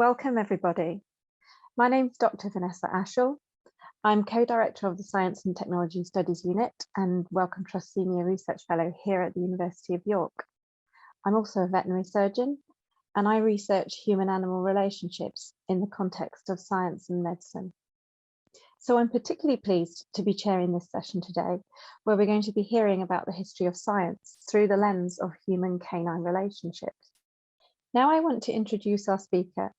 Welcome everybody. My name is Dr. Vanessa Ashall. I'm co-director of the Science and Technology Studies Unit and Wellcome Trust Senior Research Fellow here at the University of York. I'm also a veterinary surgeon and I research human-animal relationships in the context of science and medicine. So I'm particularly pleased to be chairing this session today, where we're going to be hearing about the history of science through the lens of human-canine relationships. Now I want to introduce our speaker.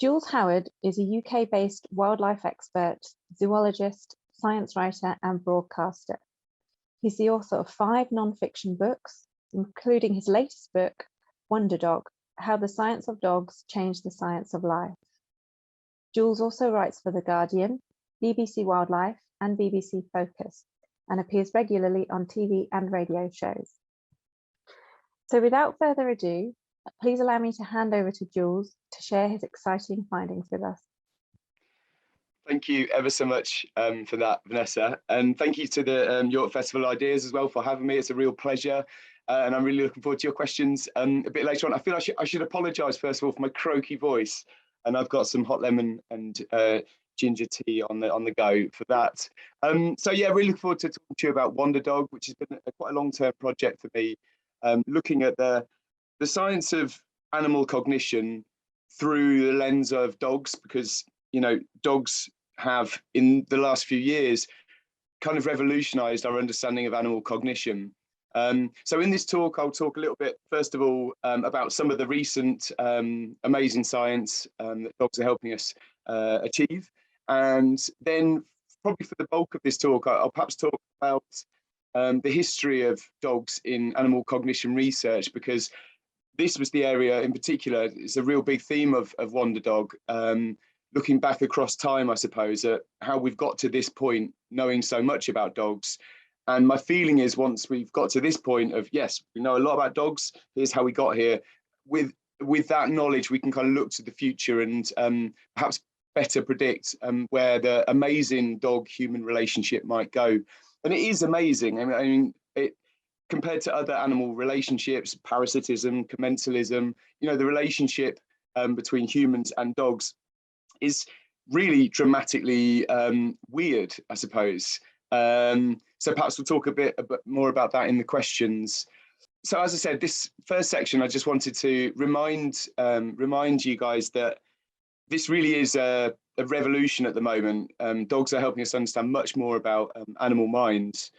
Jules Howard is a UK-based wildlife expert, zoologist, science writer and broadcaster. He's the author of 5 non-fiction books, including his latest book, Wonderdog, How the Science of Dogs Changed the Science of Life. Jules also writes for The Guardian, BBC Wildlife and BBC Focus, and appears regularly on TV and radio shows. So without further ado, please allow me to hand over to Jules to share his exciting findings with us. Thank you ever so much for that, Vanessa. And thank you to the York Festival Ideas as well for having me. It's a real pleasure. And I'm really looking forward to your questions a bit later on. I feel I should apologise, first of all, for my croaky voice. And I've got some hot lemon and ginger tea on the go for that. So yeah, really looking forward to talking to you about Wonderdog, which has been quite a long-term project for me, looking at the science of animal cognition through the lens of dogs, because, you know, dogs have in the last few years kind of revolutionized our understanding of animal cognition. So in this talk, I'll talk a little bit, first of all, about some of the recent amazing science that dogs are helping us achieve. And then probably for the bulk of this talk, I'll perhaps talk about the history of dogs in animal cognition research, because this was the area in particular. It's a real big theme of Wonderdog, looking back across time, I suppose, at how we've got to this point, knowing so much about dogs. And my feeling is once we've got to this point of, yes, we know a lot about dogs, here's how we got here. With that knowledge, we can kind of look to the future and perhaps better predict where the amazing dog-human relationship might go. And it is amazing. I mean, compared to other animal relationships, parasitism, commensalism, you know, the relationship between humans and dogs is really dramatically weird, I suppose. So perhaps we'll talk a bit more about that in the questions. So as I said, this first section, I just wanted to remind you guys that this really is a revolution at the moment. Dogs are helping us understand much more about animal minds.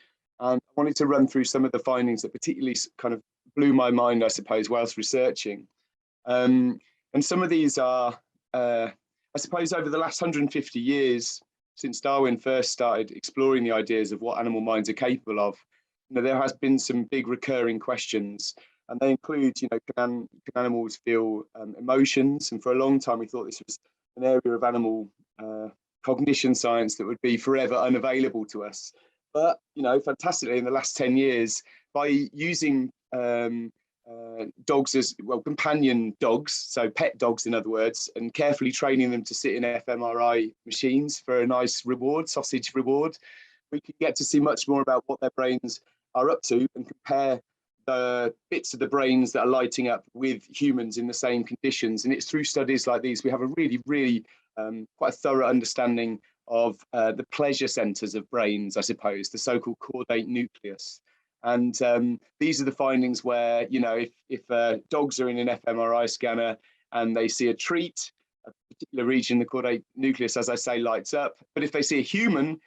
And I wanted to run through some of the findings that particularly kind of blew my mind, I suppose, whilst researching. And some of these are, I suppose, over the last 150 years, since Darwin first started exploring the ideas of what animal minds are capable of, you know, there has been some big recurring questions. And they include, you know, can animals feel emotions? And for a long time, we thought this was an area of animal cognition science that would be forever unavailable to us. But, you know, fantastically, in the last 10 years, by using dogs as, well, companion dogs, so pet dogs, in other words, and carefully training them to sit in fMRI machines for a nice reward, sausage reward, we can get to see much more about what their brains are up to and compare the bits of the brains that are lighting up with humans in the same conditions. And it's through studies like these, we have a really quite a thorough understanding of the pleasure centers of brains, I suppose, the so-called caudate nucleus. And these are the findings where, you know, if dogs are in an fMRI scanner and they see a treat, a particular region, the caudate nucleus, as I say, lights up. But if they see a human,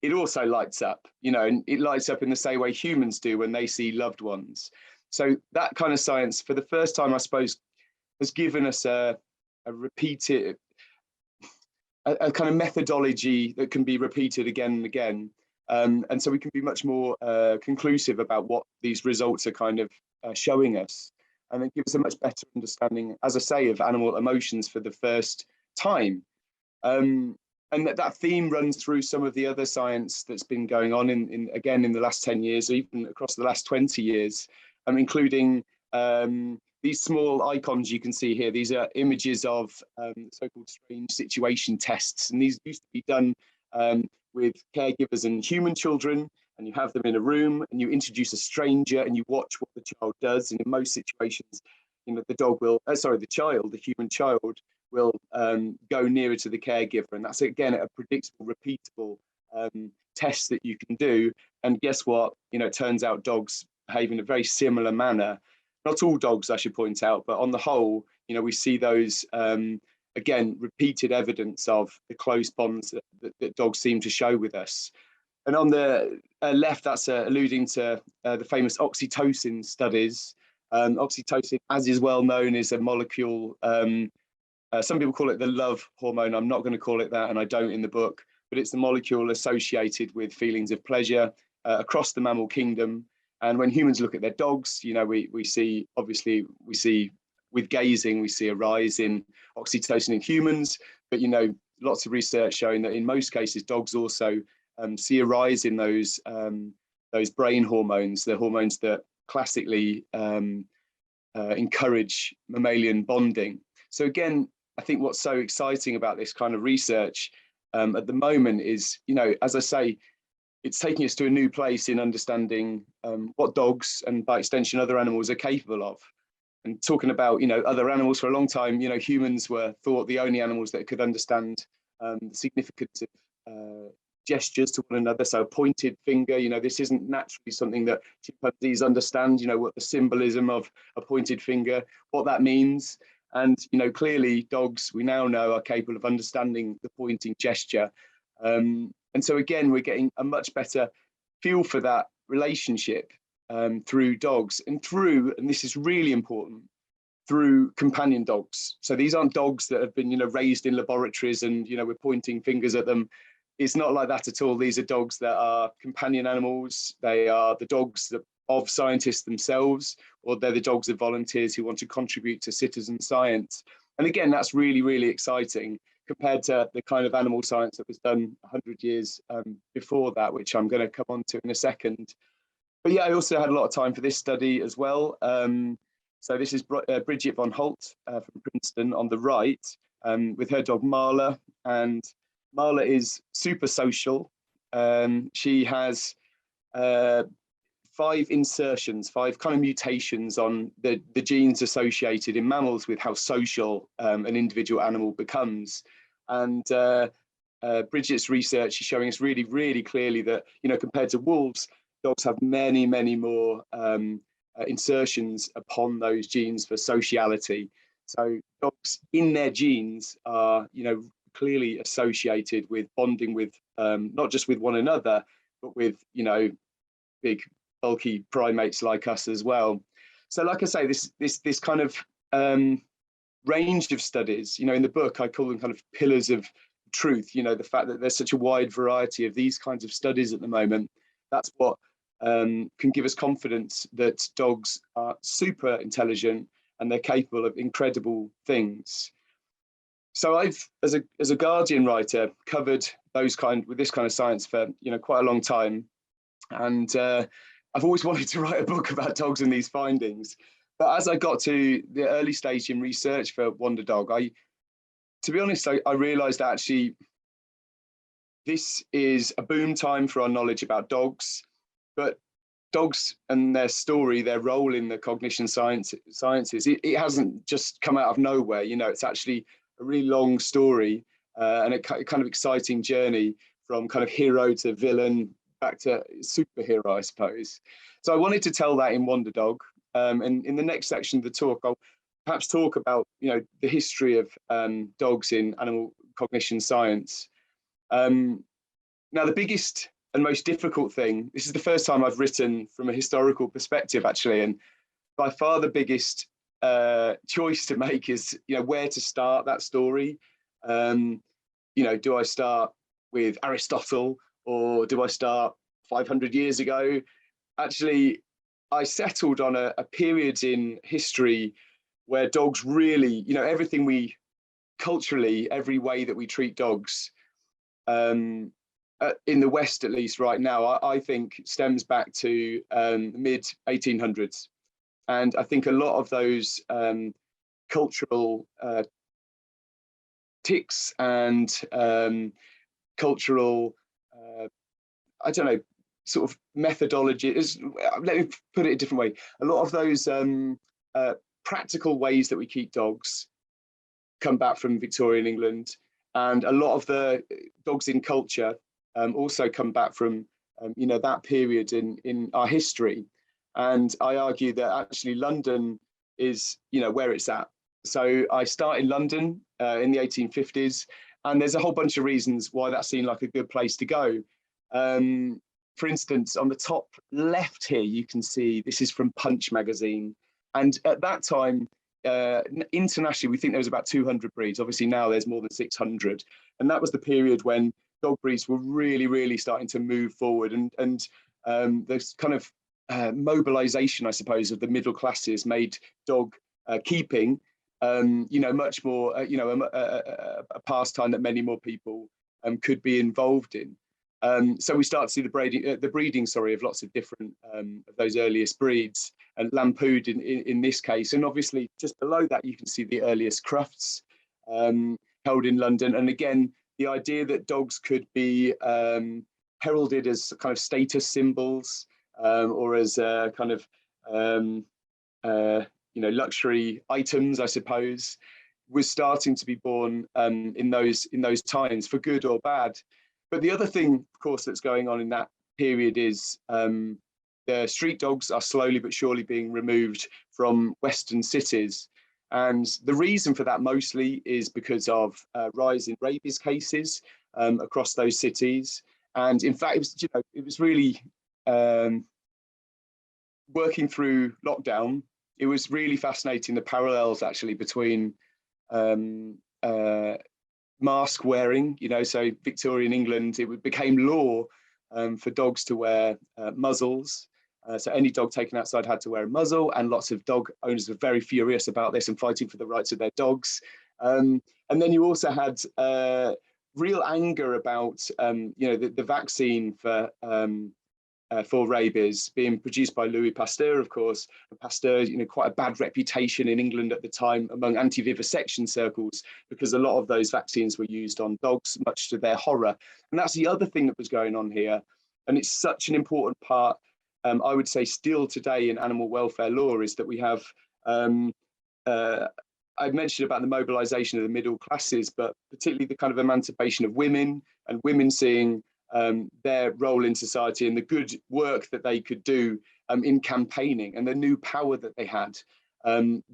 it also lights up, you know, and it lights up in the same way humans do when they see loved ones. So that kind of science, for the first time, I suppose, has given us a repeated, a kind of methodology that can be repeated again and again. And so we can be much more conclusive about what these results are kind of showing us. And it gives us a much better understanding, as I say, of animal emotions for the first time. And that theme runs through some of the other science that's been going on again in the last 10 years, or even across the last 20 years, including these small icons you can see here. These are images of so-called strange situation tests, and these used to be done with caregivers and human children, and you have them in a room and you introduce a stranger and you watch what the child does. And in most situations, the dog will, the child, the human child will go nearer to the caregiver. And that's, again, a predictable, repeatable test that you can do. And guess what? It turns out dogs behave in a very similar manner. Not all dogs, I should point out, but on the whole, we see those, again, repeated evidence of the close bonds that dogs seem to show with us. And on the left, that's alluding to the famous oxytocin studies. Oxytocin, as is well known, is a molecule. Some people call it the love hormone. I'm not going to call it that, and I don't in the book, but it's the molecule associated with feelings of pleasure across the mammal kingdom. And when humans look at their dogs, we see with gazing, we see a rise in oxytocin in humans, but lots of research showing that in most cases, dogs also see a rise in those brain hormones, the hormones that classically encourage mammalian bonding. So again, I think what's so exciting about this kind of research at the moment is, as I say, it's taking us to a new place in understanding what dogs and by extension other animals are capable of. And talking about, other animals, for a long time, humans were thought the only animals that could understand the significance of gestures to one another. So a pointed finger, this isn't naturally something that chimpanzees understand, what the symbolism of a pointed finger, what that means. And, clearly dogs, we now know, are capable of understanding the pointing gesture. And so again, we're getting a much better feel for that relationship through dogs and this is really important, through companion dogs. So these aren't dogs that have been, raised in laboratories and, we're pointing fingers at them. It's not like that at all. These are dogs that are companion animals. They are the dogs of scientists themselves, or they're the dogs of volunteers who want to contribute to citizen science. And again, that's really, really exciting compared to the kind of animal science that was done 100 years before that, which I'm going to come on to in a second. But yeah, I also had a lot of time for this study as well. So this is Bridget von Holt from Princeton on the right, with her dog Marla. And Marla is super social. She has 5 insertions, 5 kind of mutations on the genes associated in mammals with how social an individual animal becomes. And Bridget's research is showing us really, really clearly that, compared to wolves, dogs have many, many more insertions upon those genes for sociality. So dogs in their genes are, clearly associated with bonding with not just with one another, but with, big bulky primates like us as well. So like I say, this kind of range of studies, in the book, I call them kind of pillars of truth, the fact that there's such a wide variety of these kinds of studies at the moment. That's what can give us confidence that dogs are super intelligent and they're capable of incredible things. So I've, as a Guardian writer, covered this kind of science for quite a long time, and I've always wanted to write a book about dogs and these findings. But as I got to the early stage in research for Wonderdog, to be honest, I realised that actually this is a boom time for our knowledge about dogs, but dogs and their story, their role in the cognition sciences, it hasn't just come out of nowhere. It's actually a really long story and a kind of exciting journey from kind of hero to villain back to superhero, I suppose. So I wanted to tell that in Wonderdog. And in the next section of the talk, I'll perhaps talk about the history of dogs in animal cognition science. Now, the biggest and most difficult thing, this is the first time I've written from a historical perspective, actually, and by far the biggest choice to make is where to start that story. Do I start with Aristotle, or do I start 500 years ago? Actually, I settled on a period in history where dogs really, everything culturally, every way that we treat dogs, in the West, at least right now, I think stems back to mid 1800s. And I think a lot of those cultural tics and cultural, sort of methodology let me put it a different way. A lot of those practical ways that we keep dogs come back from Victorian England, and a lot of the dogs in culture also come back from that period in our history. And I argue that actually London is where it's at. So I start in London in the 1850s, and there's a whole bunch of reasons why that seemed like a good place to go. For instance, on the top left here, you can see this is from Punch magazine. And at that time, internationally, we think there was about 200 breeds. Obviously now there's more than 600. And that was the period when dog breeds were really, really starting to move forward. And there's kind of mobilization, I suppose, of the middle classes made dog keeping, much more, a pastime that many more people could be involved in. So we start to see the breeding, of lots of different of those earliest breeds, and lampooned in this case. And obviously, just below that, you can see the earliest crufts held in London. And again, the idea that dogs could be heralded as kind of status symbols or as kind of luxury items, I suppose, was starting to be born in those times, for good or bad. But the other thing, of course, that's going on in that period is the street dogs are slowly but surely being removed from Western cities. And the reason for that mostly is because of rise in rabies cases across those cities. And in fact, it was really working through lockdown. It was really fascinating, the parallels actually between mask wearing, so Victorian England, it became law for dogs to wear muzzles. So any dog taken outside had to wear a muzzle, and lots of dog owners were very furious about this and fighting for the rights of their dogs. And then you also had real anger about, the vaccine for rabies being produced by Louis Pasteur, of course. And Pasteur, quite a bad reputation in England at the time among anti-vivisection circles, because a lot of those vaccines were used on dogs, much to their horror. And that's the other thing that was going on here. And it's such an important part, I would say still today in animal welfare law, is that we have, I mentioned about the mobilization of the middle classes, but particularly the kind of emancipation of women, and women seeing their role in society and the good work that they could do in campaigning, and the new power that they had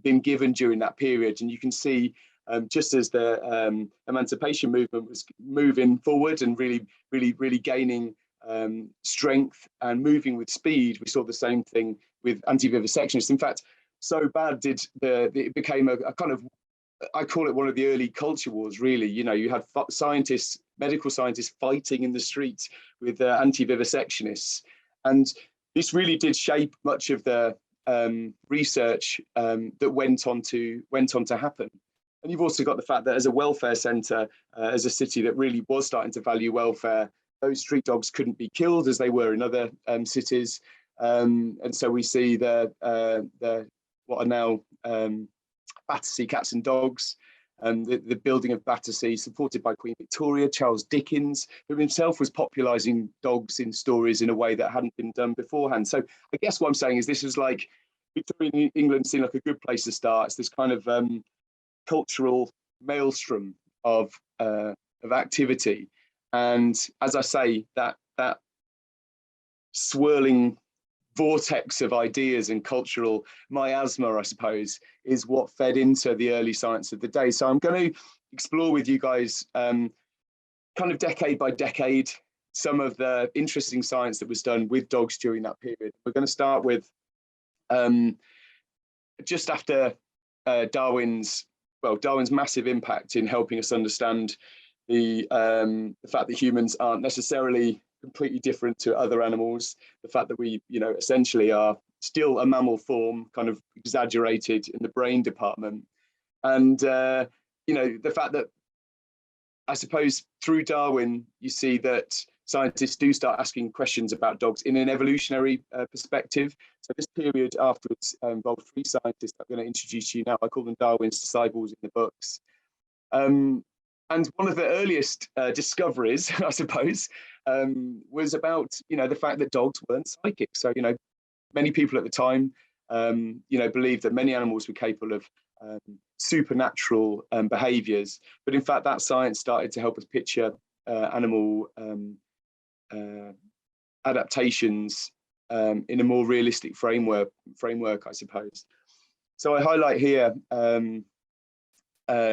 been given during that period. And you can see just as the emancipation movement was moving forward and really gaining strength and moving with speed, we saw the same thing with anti-vivisectionists. In fact, so bad did it became a kind of, I call it one of the early culture wars, really. You had scientists, medical scientists fighting in the streets with anti-vivisectionists. And this really did shape much of the research that went on to happen. And you've also got the fact that as a welfare centre, as a city that really was starting to value welfare, those street dogs couldn't be killed as they were in other cities. And so we see the what are now Battersea cats and dogs, the building of Battersea, supported by Queen Victoria. Charles Dickens, who himself was popularising dogs in stories in a way that hadn't been done beforehand. So I guess what I'm saying is this was like Victorian England seemed like a good place to start. It's this kind of cultural maelstrom of activity. And as I say, that swirling vortex of ideas and cultural miasma, I suppose, is what fed into the early science of the day. So I'm going to explore with you guys kind of decade by decade some of the interesting science that was done with dogs during that period. We're going to start with just after Darwin's massive impact in helping us understand the fact that humans aren't necessarily completely different to other animals, the fact that we, essentially are still a mammal form, kind of exaggerated in the brain department. And, the fact that, I suppose, through Darwin, you see that scientists do start asking questions about dogs in an evolutionary perspective. So this period afterwards involved three scientists I'm going to introduce to you now. I call them Darwin's disciples in the books. And one of the earliest discoveries, I suppose, was about, the fact that dogs weren't psychic. So, many people at the time believed that many animals were capable of supernatural behaviors. But in fact, that science started to help us picture animal adaptations in a more realistic framework, I suppose. So I highlight here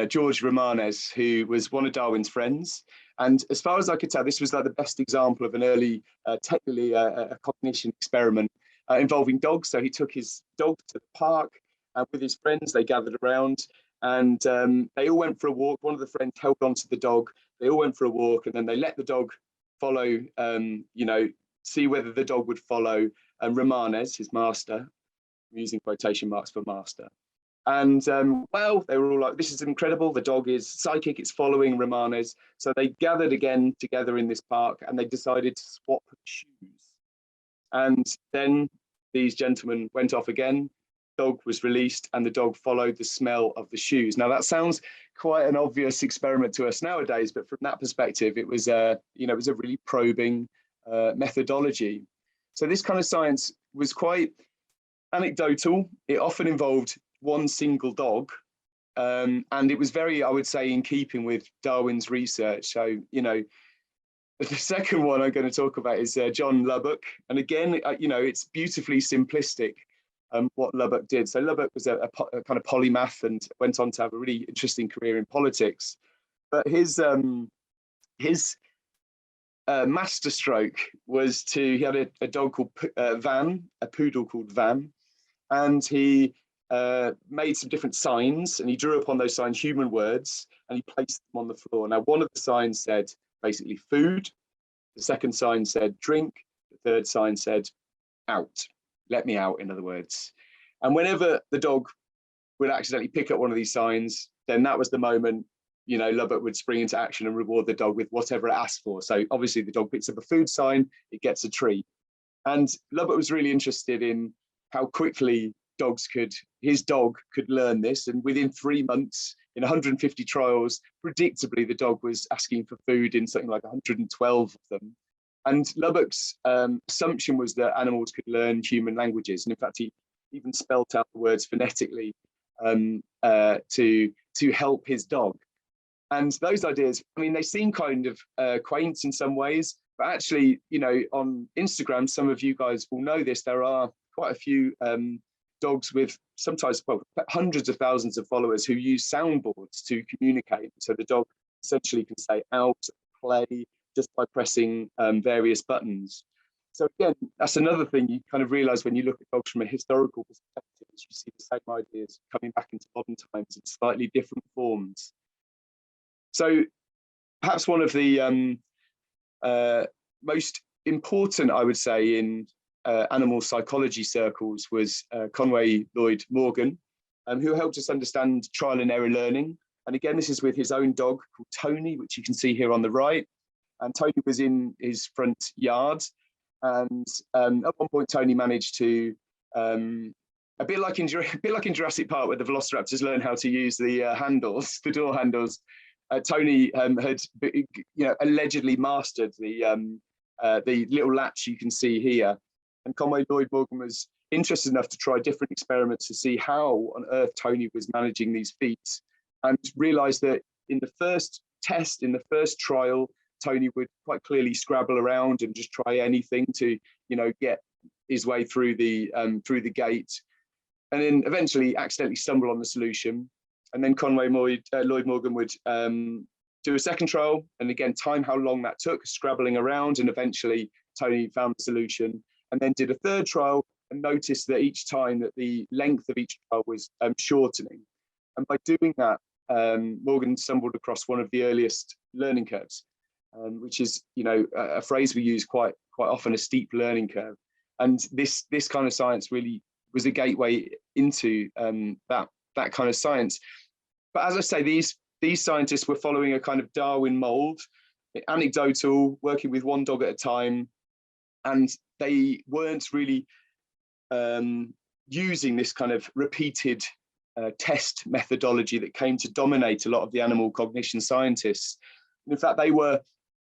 George Romanes, who was one of Darwin's friends. And as far as I could tell, this was like the best example of an early, technically a cognition experiment involving dogs. So he took his dog to the park, and with his friends, they gathered around, and they all went for a walk. One of the friends held onto the dog. They all went for a walk, and then they let the dog follow, see whether the dog would follow Romanes, his master. I'm using quotation marks for master. And well, they were all like, this is incredible. The dog is psychic, it's following Romanes. So they gathered again together in this park, and they decided to swap shoes. And then these gentlemen went off again. Dog was released, and the dog followed the smell of the shoes. Now that sounds quite an obvious experiment to us nowadays, but from that perspective, it was it was a really probing methodology. So this kind of science was quite anecdotal. It often involved one single dog, and it was very, I would say, in keeping with Darwin's research. So, the second one I'm going to talk about is John Lubbock. And again, it's beautifully simplistic what Lubbock did. So Lubbock was a kind of polymath and went on to have a really interesting career in politics. But his masterstroke was he had a dog called Van, a poodle called Van, and he made some different signs, and he drew upon those signs human words, and he placed them on the floor. Now, one of the signs said basically food, the second sign said drink, the third sign said out, let me out, in other words. And whenever the dog would accidentally pick up one of these signs, then that was the moment, Lubbock would spring into action and reward the dog with whatever it asked for. So obviously the dog picks up a food sign, it gets a treat. And Lubbock was really interested in how quickly his dog could learn this. And within 3 months, in 150 trials, predictably, the dog was asking for food in something like 112 of them. And Lubbock's assumption was that animals could learn human languages. And in fact, he even spelt out the words phonetically to help his dog. And those ideas, they seem kind of quaint in some ways, but actually, on Instagram, some of you guys will know this, there are quite a few dogs with sometimes hundreds of thousands of followers who use soundboards to communicate. So the dog essentially can say out, play, just by pressing various buttons. So again, that's another thing you kind of realize when you look at dogs from a historical perspective, you see the same ideas coming back into modern times in slightly different forms. So perhaps one of the most important, I would say, in animal psychology circles was Conway Lloyd Morgan, who helped us understand trial and error learning. And again, this is with his own dog called Tony, which you can see here on the right. And Tony was in his front yard. And at one point, Tony managed to, a bit like in Jurassic Park, where the velociraptors learn how to use the handles, the door handles. Tony had, allegedly mastered the little latch you can see here. And Conway Lloyd Morgan was interested enough to try different experiments to see how on earth Tony was managing these feats, and realized that in the first test, in the first trial, Tony would quite clearly scrabble around and just try anything to, get his way through the gate, and then eventually accidentally stumble on the solution. And then Conway Lloyd Morgan would do a second trial, and again, time how long that took, scrabbling around, and eventually Tony found the solution. And then did a third trial and noticed that each time that the length of each trial was shortening. And by doing that, Morgan stumbled across one of the earliest learning curves, which is, a phrase we use quite often, a steep learning curve. And this kind of science really was a gateway into that kind of science. But as I say, these scientists were following a kind of Darwin mold, anecdotal, working with one dog at a time, and they weren't really using this kind of repeated test methodology that came to dominate a lot of the animal cognition scientists. And in fact, they were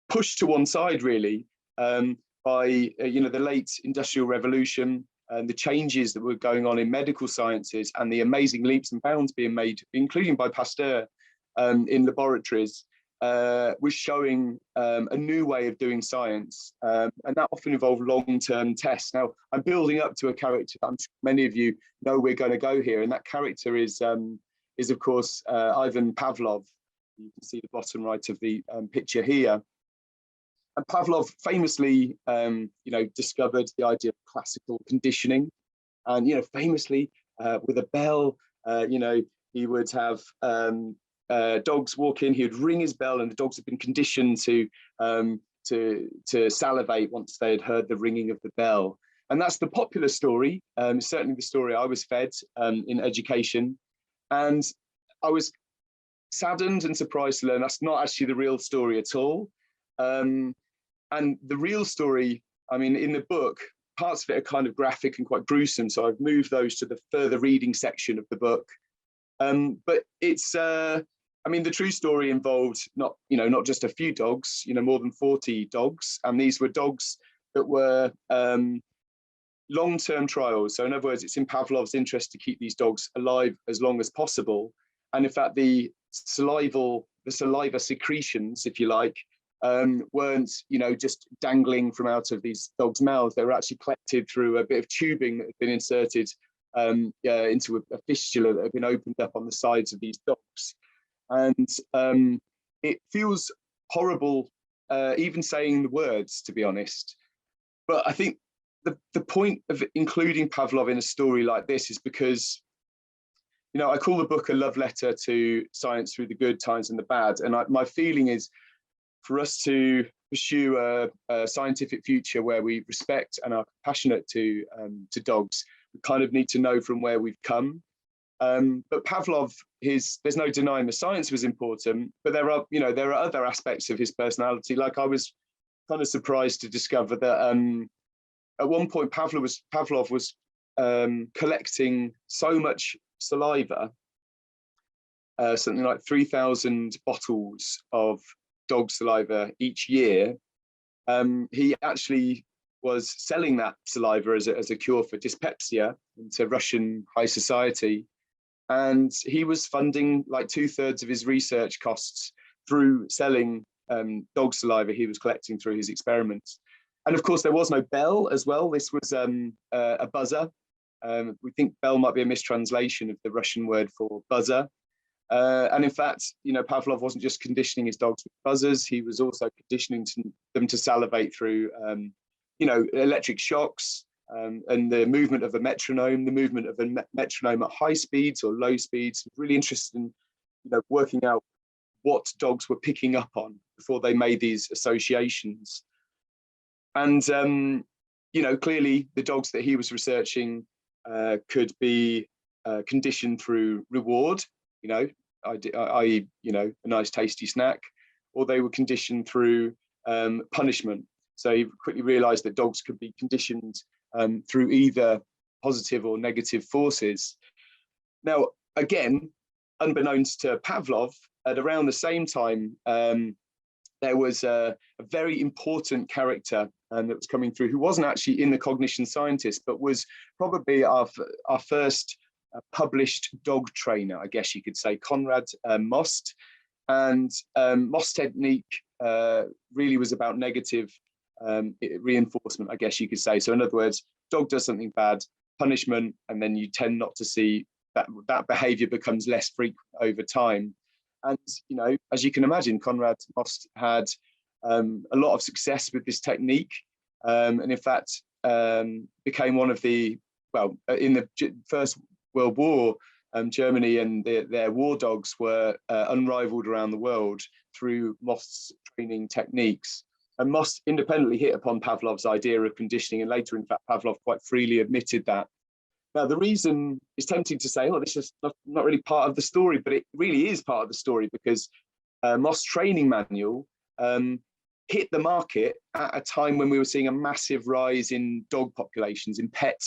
pushed to one side really by the late Industrial Revolution, and the changes that were going on in medical sciences and the amazing leaps and bounds being made, including by Pasteur in laboratories, was showing a new way of doing science, and that often involved long-term tests. Now, I'm building up to a character I'm sure many of you know we're going to go here, and that character is of course Ivan Pavlov. You can see the bottom right of the picture here. And Pavlov famously, discovered the idea of classical conditioning, and famously with a bell, he would have dogs walk in. He would ring his bell, and the dogs had been conditioned to salivate once they had heard the ringing of the bell. And that's the popular story. Certainly the story I was fed in education, and I was saddened and surprised to learn that's not actually the real story at all. And the real story, I mean, in the book, parts of it are kind of graphic and quite gruesome, so I've moved those to the further reading section of the book. But it's, the true story involved not just a few dogs, more than 40 dogs, and these were dogs that were long-term trials. So in other words, it's in Pavlov's interest to keep these dogs alive as long as possible. And in fact, the saliva secretions, if you like, weren't, just dangling from out of these dogs' mouths. They were actually collected through a bit of tubing that had been inserted into a fistula that had been opened up on the sides of these dogs. And it feels horrible even saying the words, to be honest. But I think the point of including Pavlov in a story like this is because, I call the book a love letter to science through the good times and the bad. And my feeling is, for us to pursue a scientific future where we respect and are compassionate to dogs, we kind of need to know from where we've come. But Pavlov, there's no denying the science was important, but there are other aspects of his personality. Like, I was kind of surprised to discover that at one point Pavlov was collecting so much saliva, something like 3,000 bottles of dog saliva each year. He actually was selling that saliva as a cure for dyspepsia into Russian high society. And he was funding like 2/3 of his research costs through selling dog saliva he was collecting through his experiments. And of course, there was no bell as well. This was a buzzer. We think bell might be a mistranslation of the Russian word for buzzer. And in fact, Pavlov wasn't just conditioning his dogs with buzzers, he was also conditioning them to salivate through, electric shocks, and the movement of a metronome, at high speeds or low speeds. Really interested in, working out what dogs were picking up on before they made these associations. And, clearly the dogs that he was researching could be conditioned through reward, i.e., a nice tasty snack, or they were conditioned through punishment. So he quickly realized that dogs could be conditioned through either positive or negative forces. Now, again, unbeknownst to Pavlov, at around the same time, there was a very important character that was coming through, who wasn't actually in the cognition scientist, but was probably our first published dog trainer, I guess you could say, Konrad Most. And Most's technique really was about negative reinforcement, I guess you could say. So in other words, dog does something bad, punishment, and then you tend not to see that behavior becomes less frequent over time. And, as you can imagine, Konrad Most had a lot of success with this technique, and in fact became one of the, in the First World War, Germany and their war dogs were unrivaled around the world through Most's training techniques. And Most independently hit upon Pavlov's idea of conditioning, and later, in fact, Pavlov quite freely admitted that. Now, the reason is tempting to say, this is not really part of the story, but it really is part of the story, because Most's training manual hit the market at a time when we were seeing a massive rise in dog populations, in pet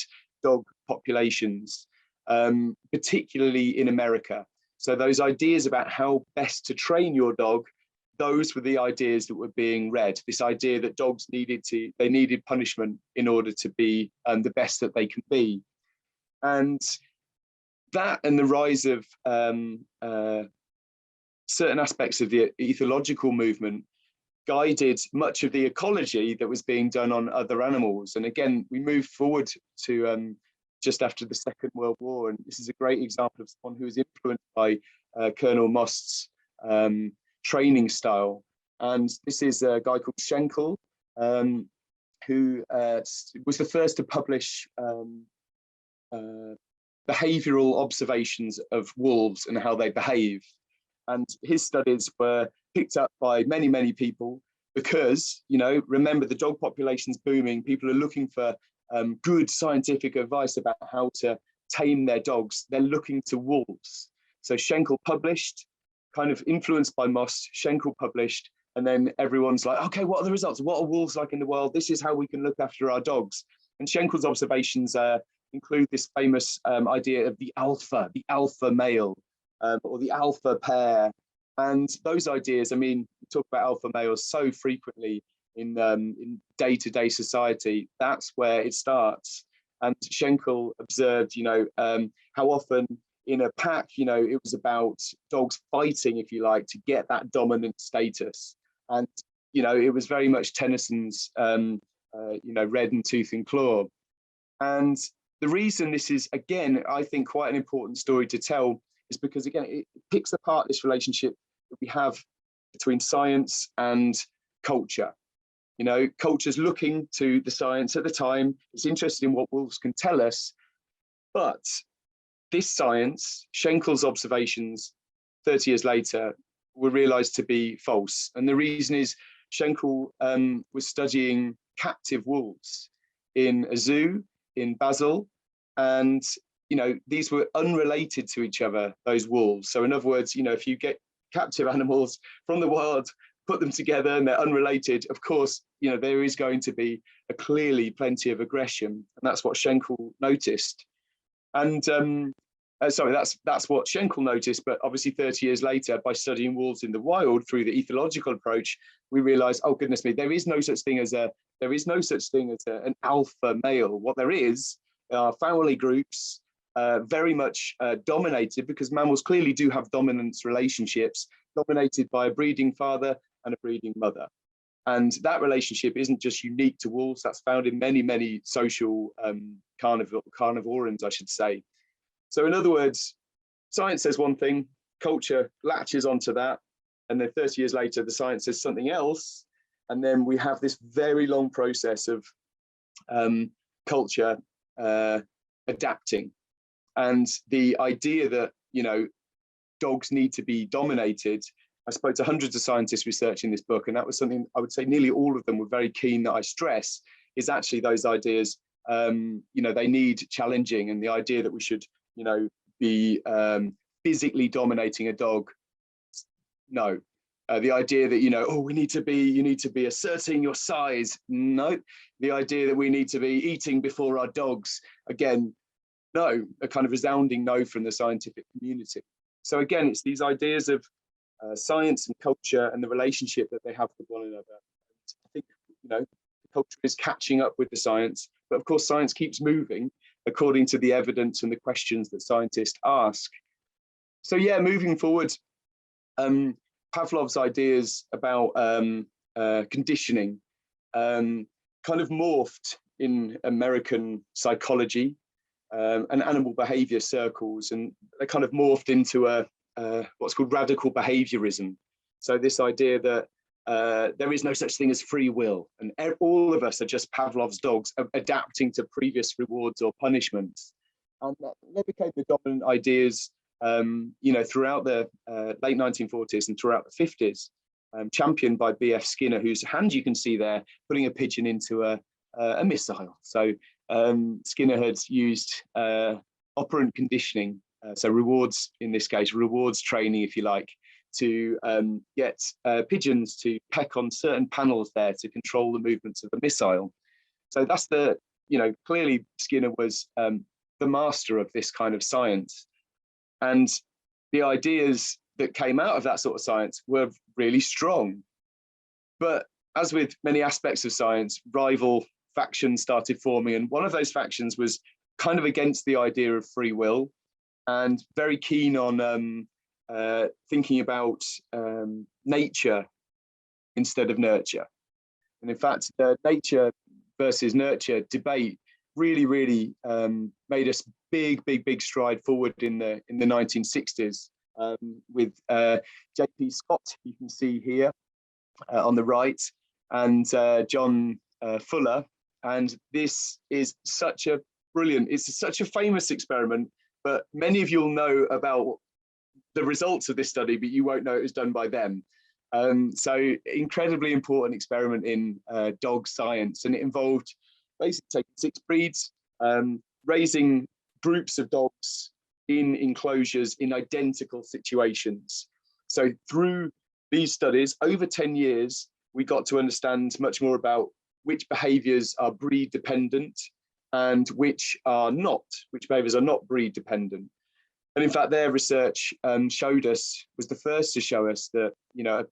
dog populations, particularly in America. So those ideas about how best to train your dog those were the ideas that were being read. This idea that dogs needed punishment in order to be the best that they can be. And that and the rise of certain aspects of the ethological movement guided much of the ecology that was being done on other animals. And again, we moved forward to just after the Second World War. And this is a great example of someone who was influenced by Colonel Most's training style. And this is a guy called Schenkel, who was the first to publish behavioral observations of wolves and how they behave. And his studies were picked up by many, many people because, you know, remember, the dog population's booming. People are looking for good scientific advice about how to tame their dogs. They're looking to wolves. So Schenkel published, kind of influenced by Most, Schenkel published, and then everyone's like, okay, what are the results? What are wolves like in the world? This is how we can look after our dogs. And Schenkel's observations include this famous idea of the alpha male, or the alpha pair. And those ideas, I mean, we talk about alpha males so frequently in day-to-day society. That's where it starts. And Schenkel observed, you know, how often in a pack, you know, it was about dogs fighting, if you like, to get that dominant status. And, you know, it was very much Tennyson's, you know, red in tooth and claw. And the reason this is, again, I think quite an important story to tell is because, again, it picks apart this relationship that we have between science and culture. You know, culture's looking to the science at the time. It's interested in what wolves can tell us. But this science, Schenkel's observations 30 years later, were realized to be false. And the reason is Schenkel was studying captive wolves in a zoo in Basel. And, you know, these were unrelated to each other, those wolves. So in other words, you know, if you get captive animals from the wild, put them together and they're unrelated, of course, you know, there is going to be clearly plenty of aggression. And that's what Schenkel noticed. And sorry, that's what Schenkel noticed. But obviously 30 years later, by studying wolves in the wild through the ethological approach, we realized, oh, goodness me, there is no such thing as an alpha male. What there is are family groups, very much dominated, because mammals clearly do have dominance relationships, dominated by a breeding father and a breeding mother. And that relationship isn't just unique to wolves, that's found in many, many social carnivorans, I should say. So in other words, science says one thing, culture latches onto that, and then 30 years later, the science says something else. And then we have this very long process of culture adapting. And the idea that, you know, dogs need to be dominated, I spoke to hundreds of scientists researching this book, and that was something I would say nearly all of them were very keen that I stress, is actually those ideas, you know, they need challenging. And the idea that we should, you know, be physically dominating a dog, no. The idea that, you know, oh, you need to be asserting your size, no. The idea that we need to be eating before our dogs, again, no, a kind of resounding no from the scientific community. So again, it's these ideas of science and culture and the relationship that they have with one another. I think, you know, the culture is catching up with the science, but of course science keeps moving according to the evidence and the questions that scientists ask. So yeah, moving forward, Pavlov's ideas about conditioning kind of morphed in American psychology and animal behavior circles, and they kind of morphed into what's called radical behaviorism. So this idea that there is no such thing as free will, and all of us are just Pavlov's dogs adapting to previous rewards or punishments. And they became the dominant ideas, you know, throughout the late 1940s and throughout the 50s, championed by B.F. Skinner, whose hand you can see there, putting a pigeon into a missile. So Skinner had used operant conditioning, so rewards, in this case, rewards training, if you like, to get pigeons to peck on certain panels there to control the movements of the missile. So that's the, you know, clearly Skinner was the master of this kind of science. And the ideas that came out of that sort of science were really strong. But as with many aspects of science, rival factions started forming, and one of those factions was kind of against the idea of free will and very keen on thinking about nature instead of nurture. And in fact, the nature versus nurture debate really made us big stride forward in the 1960s with J.P. Scott, you can see here on the right, and John Fuller. And this is such a brilliant, it's such a famous experiment, but many of you'll know about the results of this study, but you won't know it was done by them. So incredibly important experiment in dog science, and it involved basically taking 6 breeds, raising groups of dogs in enclosures in identical situations. So through these studies, over 10 years, we got to understand much more about which behaviours are breed dependent and which are not, which behaviours are not breed dependent. And in fact, their research was the first to show us that, you know,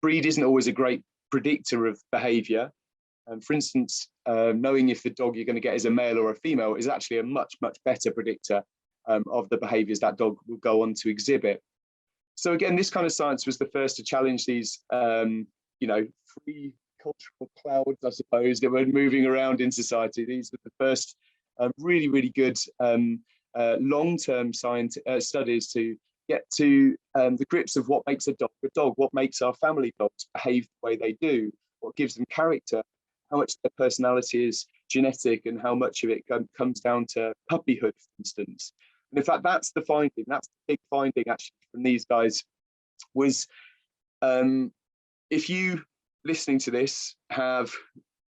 breed isn't always a great predictor of behaviour. For instance, knowing if the dog you're going to get is a male or a female is actually a much better predictor of the behaviours that dog will go on to exhibit. So again, this kind of science was the first to challenge these, you know, free cultural clouds, I suppose, that were moving around in society. These were the first really good long-term science studies to get to the grips of what makes a dog, what makes our family dogs behave the way they do, what gives them character, how much their personality is genetic, and how much of it comes down to puppyhood, for instance. And in fact, that's the finding, that's the big finding actually from these guys, was if you, listening to this, have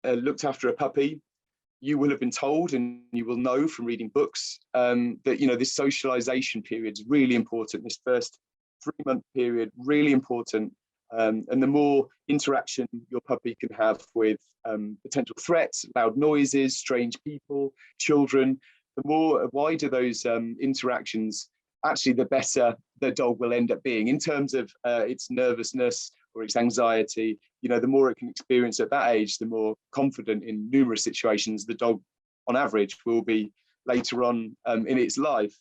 looked after a puppy, you will have been told, and you will know from reading books, that, you know, this socialization period is really important. This first 3-month period, really important. And the more interaction your puppy can have with potential threats, loud noises, strange people, children, the more wider those interactions, actually the better the dog will end up being in terms of its nervousness or its anxiety. You know, the more it can experience at that age, the more confident in numerous situations the dog, on average, will be later on in its life.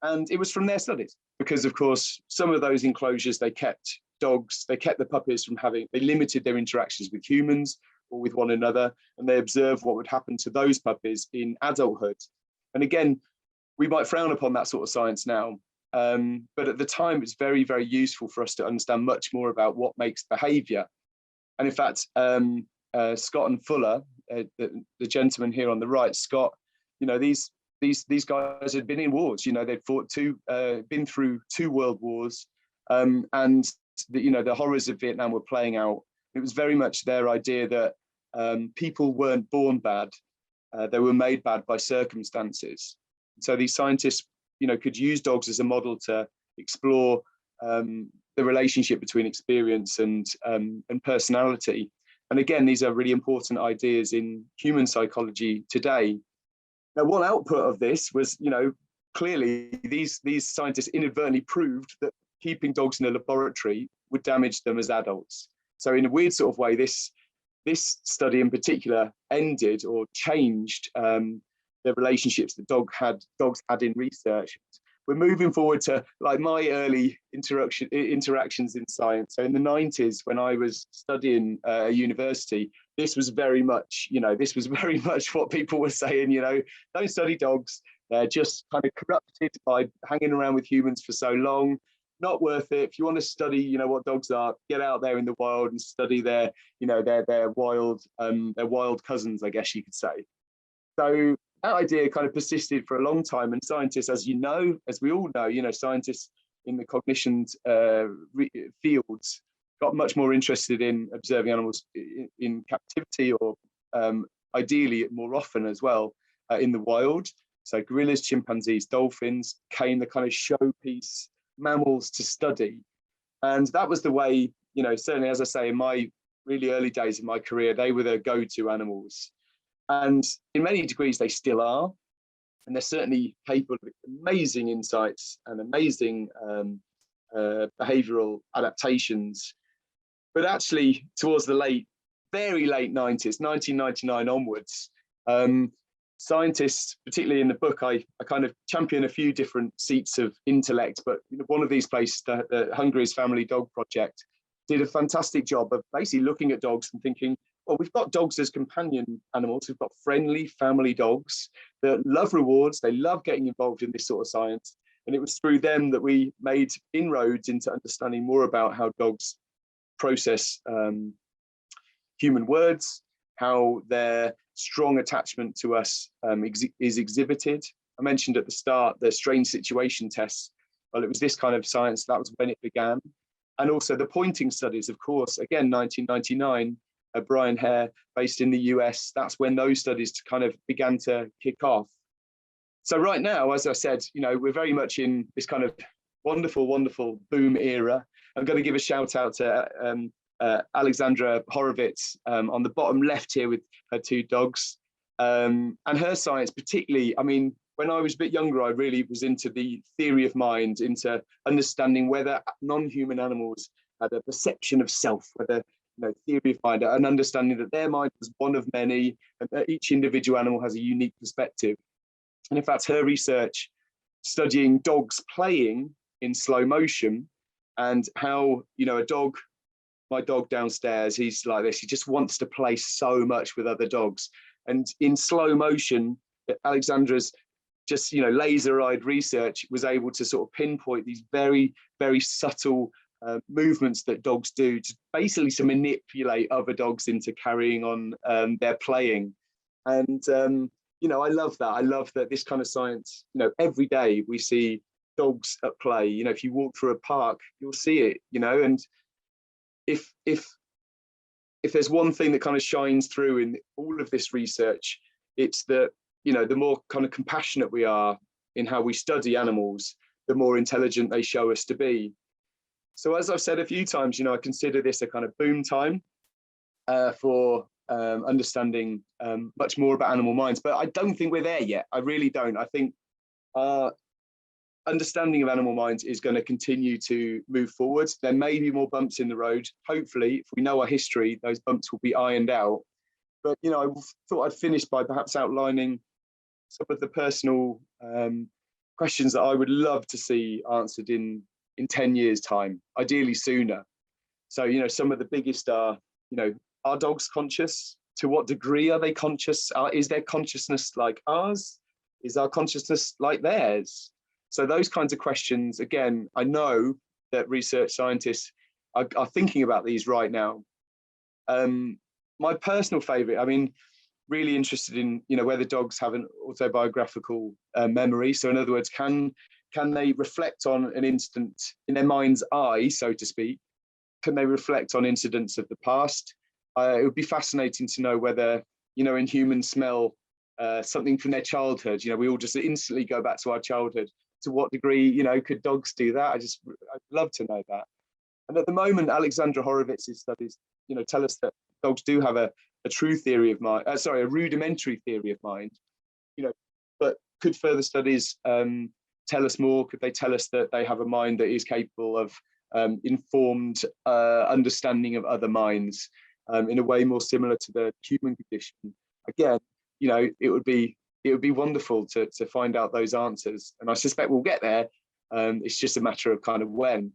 And it was from their studies, because of course, some of those enclosures, they kept the puppies from they limited their interactions with humans or with one another, and they observed what would happen to those puppies in adulthood. And again, we might frown upon that sort of science now, but at the time, it's very useful for us to understand much more about what makes behaviour. And in fact, Scott and Fuller, the gentleman here on the right, Scott, you know, these guys had been in wars. You know, they'd been through 2 world wars, and you know, the horrors of Vietnam were playing out. It was very much their idea that people weren't born bad; they were made bad by circumstances. So these scientists, you know, could use dogs as a model to explore the relationship between experience and personality. And again, these are really important ideas in human psychology today. Now, one output of this was, you know, clearly these scientists inadvertently proved that keeping dogs in a laboratory would damage them as adults. So in a weird sort of way, this study in particular ended or changed the relationships that dogs had in research. We're moving forward to like my early interactions in science. So in the 90s, when I was studying at university, this was very much, you know, what people were saying, you know, don't study dogs. They're just kind of corrupted by hanging around with humans for so long. Not worth it. If you want to study, you know, what dogs are, get out there in the wild and study their, you know, their wild cousins, I guess you could say. So that idea kind of persisted for a long time, and scientists, as you know, as we all know, you know, scientists in the cognition fields got much more interested in observing animals in captivity, or ideally more often as well in the wild. So gorillas, chimpanzees, dolphins became the kind of showpiece mammals to study. And that was the way, you know, certainly, as I say, in my really early days of my career, they were the go-to animals. And in many degrees, they still are. And they're certainly capable of amazing insights and amazing behavioral adaptations. But actually, towards the very late 90s, 1999 onwards, scientists, particularly in the book, I kind of champion a few different seats of intellect, but one of these places, the Hungary's Family Dog Project, did a fantastic job of basically looking at dogs and thinking, well, we've got dogs as companion animals. We've got friendly family dogs that love rewards. They love getting involved in this sort of science. And it was through them that we made inroads into understanding more about how dogs process human words, how their strong attachment to us is exhibited. I mentioned at the start the strange situation tests. Well, it was this kind of science, that was when it began. And also the pointing studies, of course, again, 1999, Brian Hare, based in the US, that's when those studies kind of began to kick off. So right now, as I said, we're very much in this kind of wonderful, wonderful boom era. I'm going to give a shout out to Alexandra Horowitz on the bottom left here with her two dogs. And her science particularly, I mean, when I was a bit younger, I really was into the theory of mind, into understanding whether non-human animals had a perception of self, whether, theory of mind, and understanding that their mind was one of many, and that each individual animal has a unique perspective. And in fact, her research studying dogs playing in slow motion and how, a dog, my dog downstairs, he's like this, he just wants to play so much with other dogs. And in slow motion, Alexandra's just, laser-eyed research was able to sort of pinpoint these very, very subtle movements that dogs do to basically to manipulate other dogs into carrying on their playing. And, I love that. I love that this kind of science, every day we see dogs at play. If you walk through a park, you'll see it, and if there's one thing that kind of shines through in all of this research, it's that, the more kind of compassionate we are in how we study animals, the more intelligent they show us to be. So as I've said a few times, I consider this a kind of boom time for understanding much more about animal minds, but I don't think we're there yet. I really don't. I think understanding of animal minds is going to continue to move forward. There may be more bumps in the road. Hopefully, if we know our history, those bumps will be ironed out. But, I thought I'd finish by perhaps outlining some of the personal questions that I would love to see answered in 10 years' time, ideally sooner. So, some of the biggest are, are dogs conscious? To what degree are they conscious? Is their consciousness like ours? Is our consciousness like theirs? So those kinds of questions, again, I know that research scientists are thinking about these right now. My personal favorite, I mean, really interested in, whether dogs have an autobiographical memory. So in other words, can they reflect on an instant in their mind's eye, so to speak? Can they reflect on incidents of the past? It would be fascinating to know whether, in humans smell something from their childhood. We all just instantly go back to our childhood. To what degree, could dogs do that? I'd love to know that. And at the moment, Alexandra Horowitz's studies, tell us that dogs do have a true theory of mind, a rudimentary theory of mind, but could further studies tell us more? Could they tell us that they have a mind that is capable of informed understanding of other minds in a way more similar to the human condition? Again, it would be wonderful to find out those answers, and I suspect we'll get there. It's just a matter of kind of when.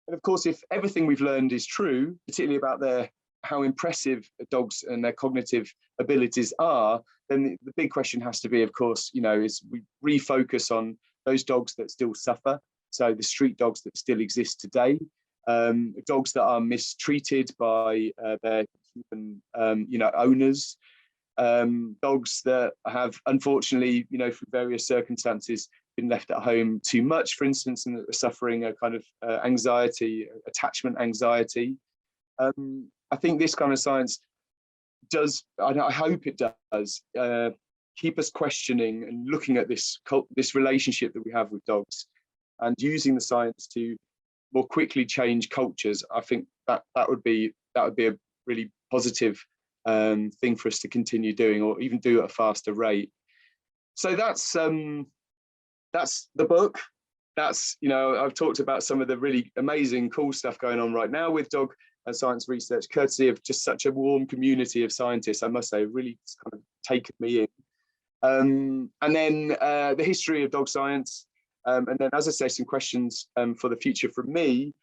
And of course, if everything we've learned is true, particularly about how impressive dogs and their cognitive abilities are, then the big question has to be, of course, is we refocus on those dogs that still suffer. So the street dogs that still exist today, dogs that are mistreated by their human, owners, dogs that have, unfortunately, through various circumstances, been left at home too much, for instance, and are suffering a kind of attachment anxiety. I think this kind of science does, and I hope it does, keep us questioning and looking at this relationship that we have with dogs, and using the science to more quickly change cultures. I think that would be a really positive thing for us to continue doing, or even do at a faster rate. So that's the book. that's, you know, I've talked about some of the really amazing, cool stuff going on right now with dog science research, courtesy of just such a warm community of scientists, I must say, really kind of taken me in. And then the history of dog science, and then, as I say, some questions for the future from me.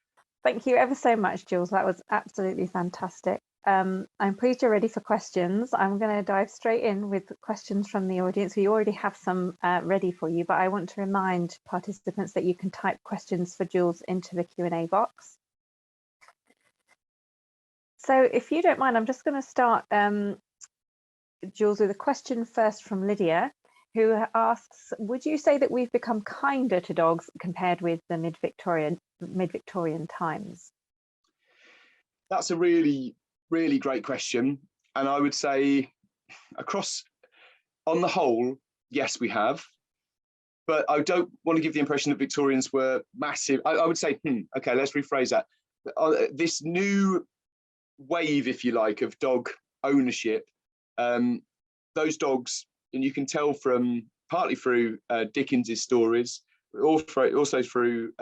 Thank you ever so much, Jules. That was absolutely fantastic. I'm pleased you're ready for questions. I'm going to dive straight in with questions from the audience. We already have some ready for you, but I want to remind participants that you can type questions for Jules into the Q&A box. So if you don't mind, I'm just going to start, Jules, with a question first from Lydia, who asks, would you say that we've become kinder to dogs compared with the mid-Victorian times? That's a really, really great question. And I would say on the whole, yes, we have. But I don't want to give the impression that Victorians were massive. I would say, okay, let's rephrase that. This new wave, if you like, of dog ownership, those dogs, and you can tell from partly through Dickens's stories, but also through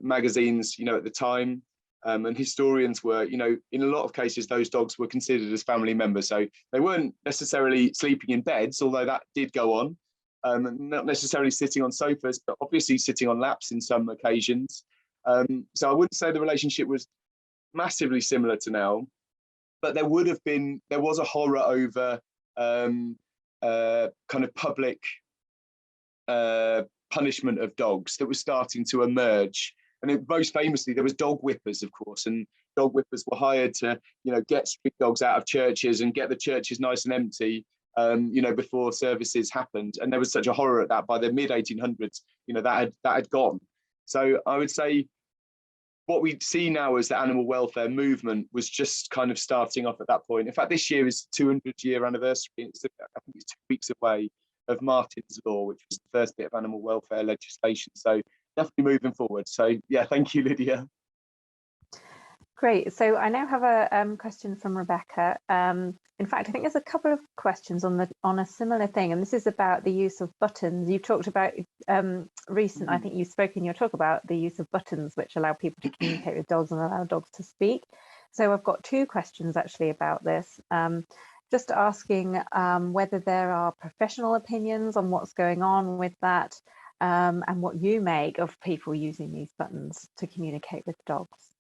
magazines, you know, at the time, and historians were, you know, in a lot of cases, those dogs were considered as family members. So they weren't necessarily sleeping in beds, although that did go on, not necessarily sitting on sofas, but obviously sitting on laps in some occasions. So I wouldn't say the relationship was massively similar to now, but there was a horror over kind of public punishment of dogs that was starting to emerge. And most famously, there was dog whippers, of course, and dog whippers were hired to, you know, get street dogs out of churches and get the churches nice and empty, you know, before services happened. And there was such a horror at that. By the mid 1800s, you know, that had gone. So I would say what we see now as the animal welfare movement was just kind of starting off at that point. In fact, this year is the 200-year anniversary. I think it's 2 weeks away of Martin's Law, which was the first bit of animal welfare legislation. So definitely moving forward. So yeah, thank you, Lydia. Great. So I now have a question from Rebecca. In fact, I think there's a couple of questions on a similar thing, and this is about the use of buttons. You talked about I think you spoke in your talk about the use of buttons, which allow people to communicate with dogs and allow dogs to speak. So I've got 2 questions actually about this. Just asking whether there are professional opinions on what's going on with that, and what you make of people using these buttons to communicate with dogs.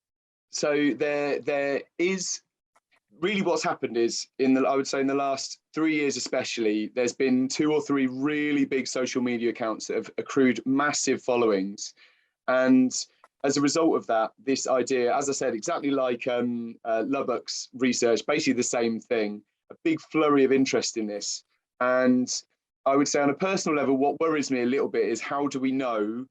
So there is really, what's happened is I would say in the last 3 years especially, there's been 2 or 3 really big social media accounts that have accrued massive followings. And as a result of that, this idea, as I said, exactly like Lubbock's research, basically the same thing, a big flurry of interest in this. And I would say on a personal level, what worries me a little bit is how do we know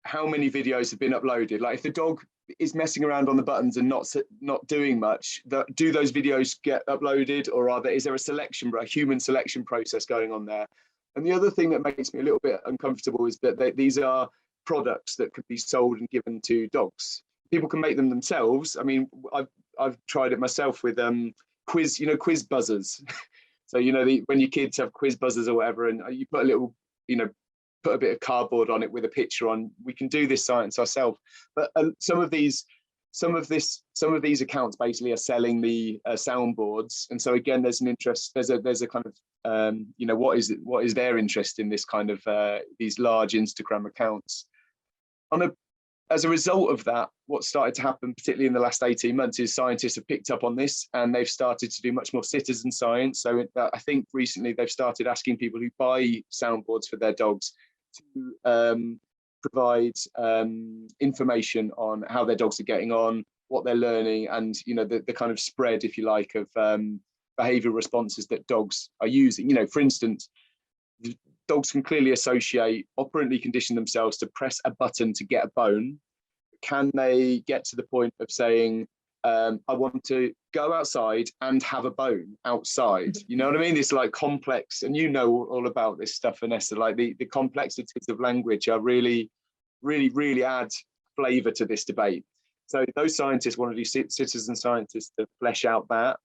how many videos have been uploaded? Like if the dog is messing around on the buttons and not doing much, do those videos get uploaded, or is there a human selection process going on there? And the other thing that makes me a little bit uncomfortable is that these are products that could be sold and given to dogs. People can make them themselves. I mean, I've tried it myself with quiz buzzers. So, you know, when your kids have quiz buzzers or whatever, and you put a little, you know, put a bit of cardboard on it with a picture on. We can do this science ourselves, but some of these accounts basically are selling the soundboards, and so again, there's an interest. There's a kind of you know, what is their interest in this kind of these large Instagram accounts? As a result of that, what started to happen, particularly in the last 18 months, is scientists have picked up on this and they've started to do much more citizen science. So I think recently they've started asking people who buy soundboards for their dogs to provide information on how their dogs are getting on, what they're learning, and, you know, the kind of spread, if you like, of behavioural responses that dogs are using. You know, for instance, dogs can clearly operantly condition themselves to press a button to get a bone. Can they get to the point of saying, I want to go outside and have a bone outside? You know what I mean? It's like complex, and you know all about this stuff, Vanessa, like the complexities of language are really, really, really add flavour to this debate. So those scientists want to do citizen scientists to flesh out that.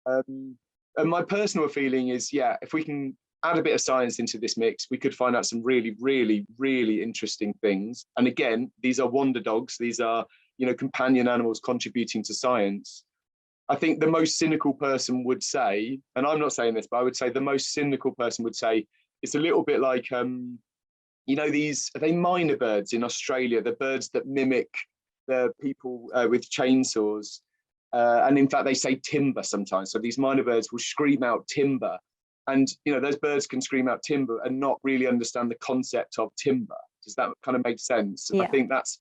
And my personal feeling is, yeah, if we can add a bit of science into this mix, we could find out some really, really, really interesting things. And again, these are wonder dogs. These are, you know, companion animals contributing to science. I think the most cynical person would say, and I'm not saying this, but I would say the most cynical person would say it's a little bit like, you know, are they minor birds in Australia, the birds that mimic the people with chainsaws. And in fact, they say timber sometimes. So these minor birds will scream out timber. And, you know, those birds can scream out timber and not really understand the concept of timber. Does that kind of make sense? Yeah. I think that's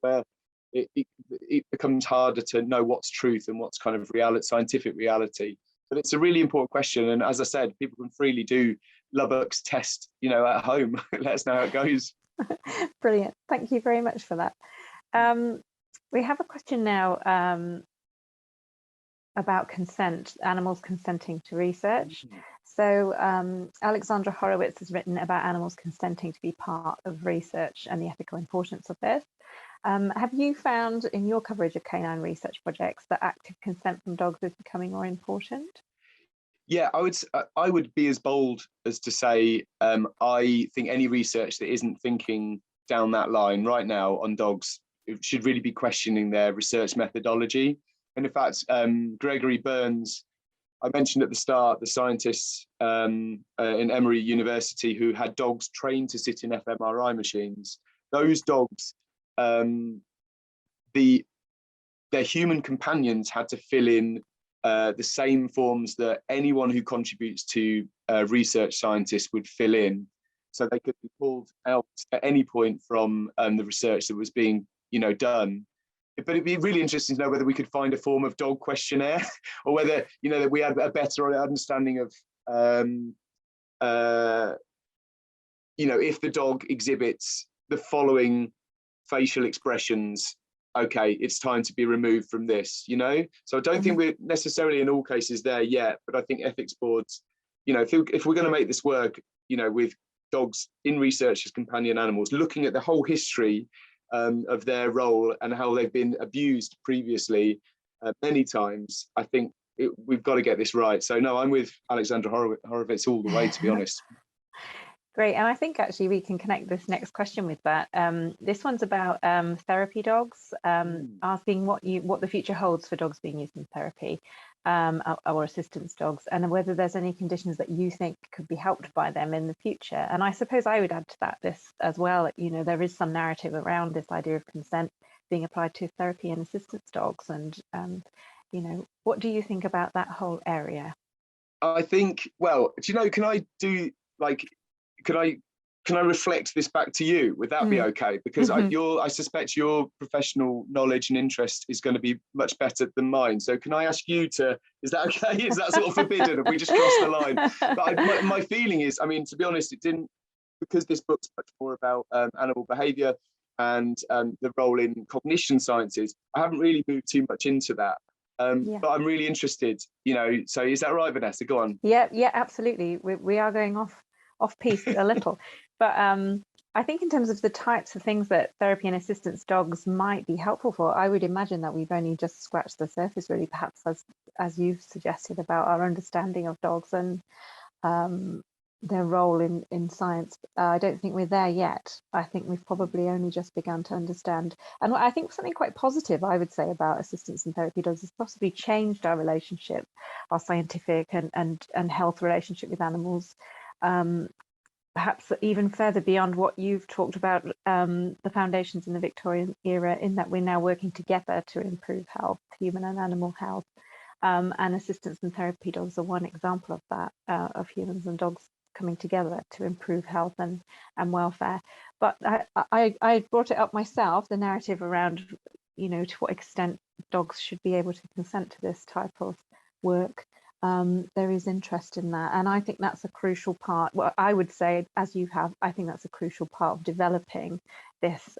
where it becomes harder to know what's truth and what's kind of reality, scientific reality. But it's a really important question. And as I said, people can freely do Lubbock's test, you know, at home. Let us know how it goes. Brilliant. Thank you very much for that. We have a question now about consent, animals consenting to research. So Alexandra Horowitz has written about animals consenting to be part of research and the ethical importance of this. Have you found in your coverage of canine research projects that active consent from dogs is becoming more important? Yeah, I would be as bold as to say I think any research that isn't thinking down that line right now on dogs should really be questioning their research methodology. And in fact, Gregory Burns, I mentioned at the start, the scientists in Emory University who had dogs trained to sit in fMRI machines. Those dogs, their human companions had to fill in the same forms that anyone who contributes to research scientists would fill in. So they could be pulled out at any point from the research that was being, you know, done. But it'd be really interesting to know whether we could find a form of dog questionnaire, or whether, you know, that we had a better understanding of, you know, if the dog exhibits the following facial expressions, okay, it's time to be removed from this, you know? So I don't think we're necessarily in all cases there yet, but I think ethics boards, you know, if we're going to make this work, you know, with dogs in research as companion animals, looking at the whole history of their role and how they've been abused previously many times, I think we've got to get this right. So no, I'm with Alexandra Horowitz all the way, to be honest. Great, and I think actually we can connect this next question with that. This one's about therapy dogs, asking what the future holds for dogs being used in therapy, or assistance dogs, and whether there's any conditions that you think could be helped by them in the future. And I suppose I would add to that this as well. You know, there is some narrative around this idea of consent being applied to therapy and assistance dogs, and you know, what do you think about that whole area? I think, well, do you know, can I reflect this back to you? Would that be okay? Because I suspect your professional knowledge and interest is going to be much better than mine. So can I ask you to, is that okay? Is that sort of forbidden? Have we just crossed the line? But my feeling is, I mean, to be honest, it didn't, because this book's much more about animal behavior and the role in cognition sciences, I haven't really moved too much into that. But I'm really interested, you know, so is that right, Vanessa? Go on. Yeah, absolutely. We are going off piece a little, but I think in terms of the types of things that therapy and assistance dogs might be helpful for, I would imagine that we've only just scratched the surface, really, perhaps as you've suggested about our understanding of dogs and their role in science. I don't think we're there yet. I think we've probably only just begun to understand. And I think something quite positive I would say about assistance and therapy dogs has possibly changed our relationship, our scientific and health relationship with animals, perhaps even further beyond what you've talked about, the foundations in the Victorian era, in that we're now working together to improve health, human and animal health. And assistance and therapy dogs are one example of that, of humans and dogs coming together to improve health and welfare. But I brought it up myself, the narrative around, you know, to what extent dogs should be able to consent to this type of work. There is interest in that, and I think that's a crucial part. Well, I would say, as you have, I think that's a crucial part of developing this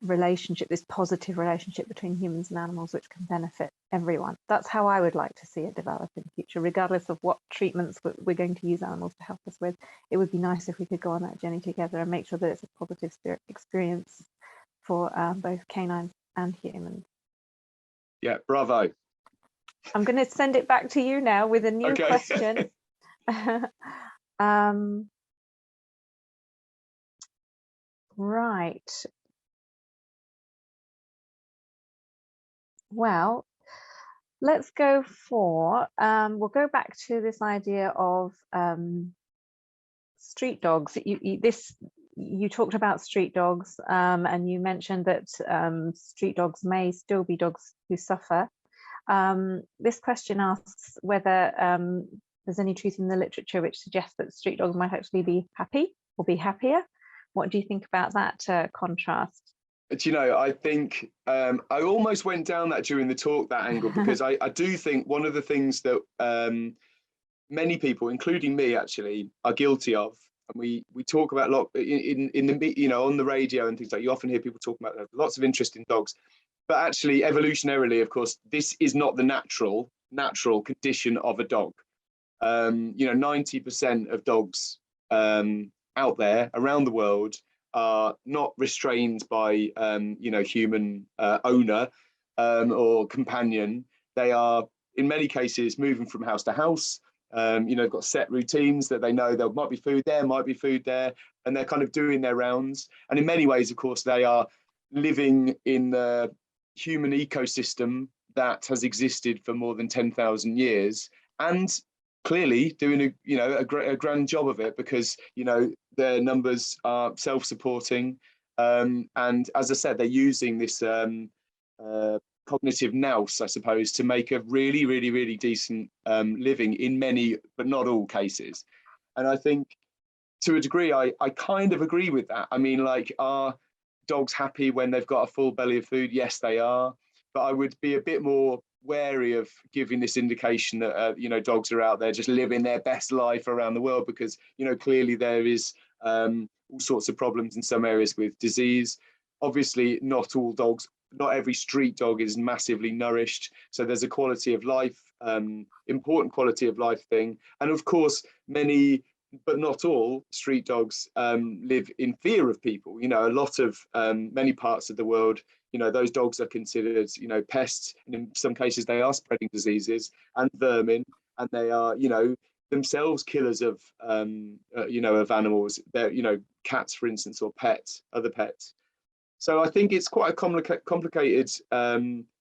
relationship, this positive relationship between humans and animals, which can benefit everyone. That's how I would like to see it develop in the future, regardless of what treatments we're going to use animals to help us with. It would be nice if we could go on that journey together and make sure that it's a positive experience for both canines and humans. Yeah, bravo. I'm going to send it back to you now with a new question. Right. Well, let's go for, we'll go back to this idea of street dogs. You talked about street dogs, and you mentioned that street dogs may still be dogs who suffer. This question asks whether there's any truth in the literature which suggests that street dogs might actually be happy or be happier. What do you think about that contrast? Do you know, I think I almost went down that during the talk, that angle, because I do think one of the things that many people, including me actually, are guilty of, and we talk about a lot in the, you know, on the radio and things like, you often hear people talking about lots of interest in dogs, but actually evolutionarily, of course, this is not the natural condition of a dog. You know, 90% of dogs out there around the world are not restrained by you know, human owner or companion. They are in many cases moving from house to house. You know, got set routines that they know there might be food there, and they're kind of doing their rounds. And in many ways, of course, they are living in the human ecosystem that has existed for more than 10,000 years, and clearly doing a, you know, a grand job of it, because, you know, their numbers are self-supporting, and as I said, they're using this cognitive nous, I suppose, to make a really decent living in many, but not all cases. And I think to a degree, I kind of agree with that. I mean, like, are dogs happy when they've got a full belly of food? Yes, they are. But I would be a bit more wary of giving this indication that you know, dogs are out there just living their best life around the world, because, you know, clearly there is all sorts of problems in some areas with disease. Obviously, not all dogs, not every street dog is massively nourished, so there's a quality of life, important quality of life thing. And of course, many, but not all, street dogs live in fear of people. You know, a lot of many parts of the world, you know, those dogs are considered, you know, pests, and in some cases they are spreading diseases and vermin, and they are, you know, themselves killers of you know, of animals. They're, you know, cats, for instance, or pets, other pets. So I think it's quite a complicated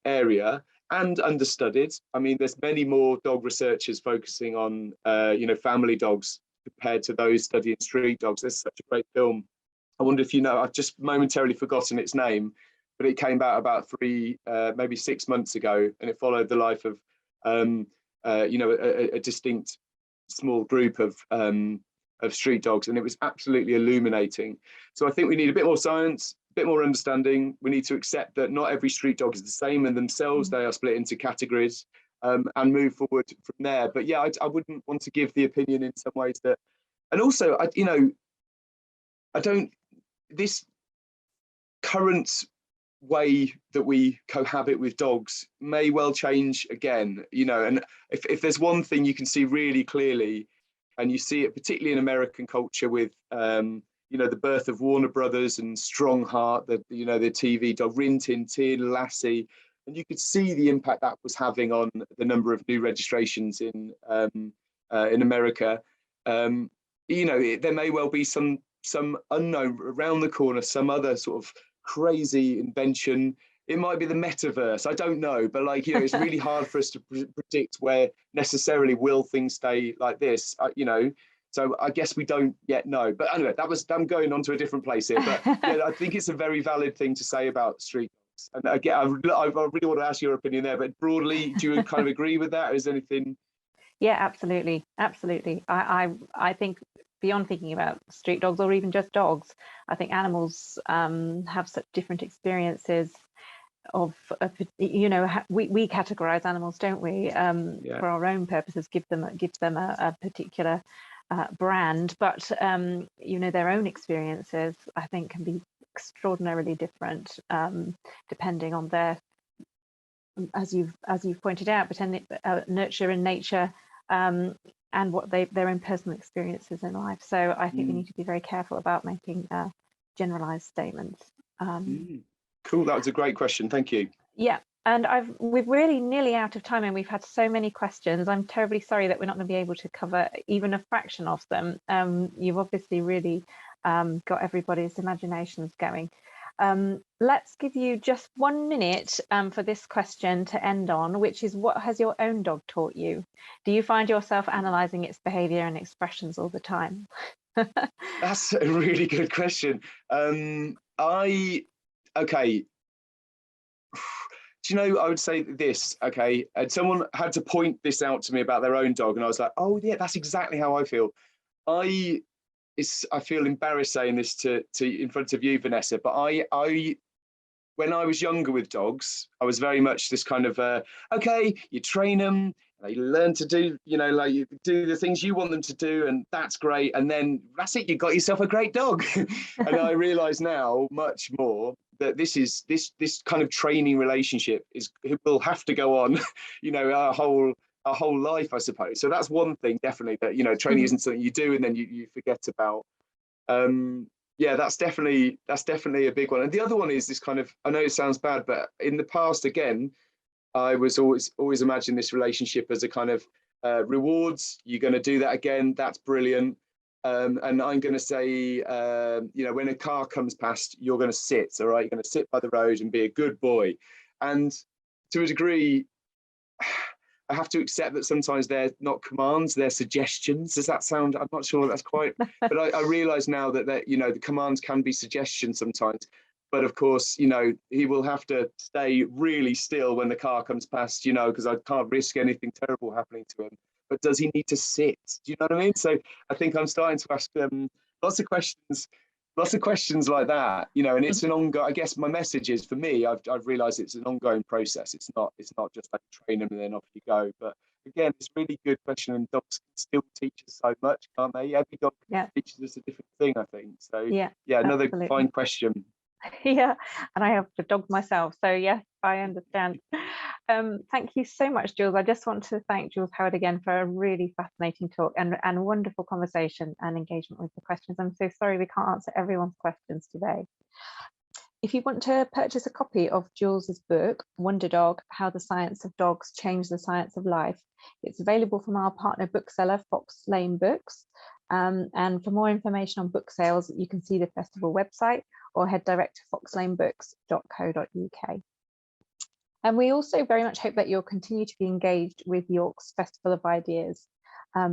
area, and understudied. I mean, there's many more dog researchers focusing on you know, family dogs compared to those studying street dogs. There's such a great film. I wonder if you know, I've just momentarily forgotten its name, but it came out about maybe 6 months ago, and it followed the life of you know, a distinct small group of street dogs, and it was absolutely illuminating. So I think we need a bit more science, a bit more understanding. We need to accept that not every street dog is the same, and themselves they are split into categories, and move forward from there. But yeah, I wouldn't want to give the opinion in some ways that, and also, you know, I don't, this current way that we cohabit with dogs may well change again, you know. And if there's one thing you can see really clearly, and you see it particularly in American culture with you know, the birth of Warner Brothers and Strongheart, the, you know, the TV dog, Rin Tin Tin, Lassie, and you could see the impact that was having on the number of new registrations in America. You know, there may well be some unknown around the corner, some other sort of crazy invention. It might be the metaverse, I don't know, but, like, you know, it's really hard for us to predict where necessarily will things stay like this, you know. So I guess we don't yet know. But anyway, I'm going on to a different place here. But yeah, I think it's a very valid thing to say about street dogs. And again, I really want to ask your opinion there, but broadly, do you kind of agree with that? Is anything? Yeah, absolutely. I think, beyond thinking about street dogs or even just dogs, I think animals have such different experiences of, you know, we categorize animals, don't we, Yeah. for our own purposes, give them a particular brand, but you know, their own experiences, I think, can be extraordinarily different, depending on their, as you've pointed out, nurture and nature, and what their own personal experiences in life. So I think we need to be very careful about making generalized statements. Cool, that was a great question, thank you. Yeah, And we're really nearly out of time, and we've had so many questions. I'm terribly sorry that we're not going to be able to cover even a fraction of them. You've obviously really got everybody's imaginations going. Let's give you just 1 minute for this question to end on, which is, what has your own dog taught you? Do you find yourself analysing its behaviour and expressions all the time? That's a really good question. Okay. Do you know, I would say this, okay, and someone had to point this out to me about their own dog, and I was like, oh yeah, that's exactly how I feel. I feel embarrassed saying this to in front of you, Vanessa, but I when I was younger with dogs, I was very much this kind of okay, you train them, they learn to do, you know, like you do the things you want them to do, and that's great, and then that's it, you got yourself a great dog. And I realize now much more that this kind of training relationship will have to go on, you know, our whole life, I suppose. So that's one thing, definitely, that, you know, training isn't something you do and then you forget about. Yeah, that's definitely a big one. And the other one is this kind of, I know it sounds bad, but in the past, again, I was always imagine this relationship as a kind of rewards. You're going to do that again. That's brilliant. And I'm going to say, you know, when a car comes past, you're going to sit. All right, you're going to sit by the road and be a good boy. And to a degree, I have to accept that sometimes they're not commands, they're suggestions. Does that sound? I'm not sure that's quite, but I realise now that you know, the commands can be suggestions sometimes. But of course, you know, he will have to stay really still when the car comes past, you know, because I can't risk anything terrible happening to him. But does he need to sit? Do you know what I mean? So I think I'm starting to ask lots of questions like that, you know, and it's an ongoing, I guess my message is, for me, I've realized it's an ongoing process. It's not just like train them and then off you go. But again, it's a really good question, and dogs can still teach us so much, can't they? Every dog teaches us a different thing, I think. So yeah, another absolutely fine question. Yeah, and I have a dog myself, so yes, I understand. Thank you so much, Jules. I just want to thank Jules Howard again for a really fascinating talk and wonderful conversation and engagement with the questions. I'm so sorry we can't answer everyone's questions today. If you want to purchase a copy of Jules's book, Wonderdog, How the Science of Dogs Changed the Science of Life, it's available from our partner bookseller, Fox Lane Books. And for more information on book sales, you can see the festival website or head direct to foxlanebooks.co.uk. And we also very much hope that you'll continue to be engaged with York's Festival of Ideas.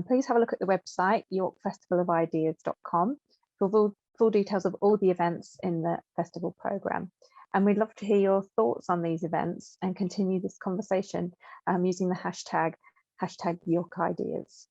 Please have a look at the website, yorkfestivalofideas.com, for full details of all the events in the festival programme. And we'd love to hear your thoughts on these events and continue this conversation using the hashtag YorkIdeas.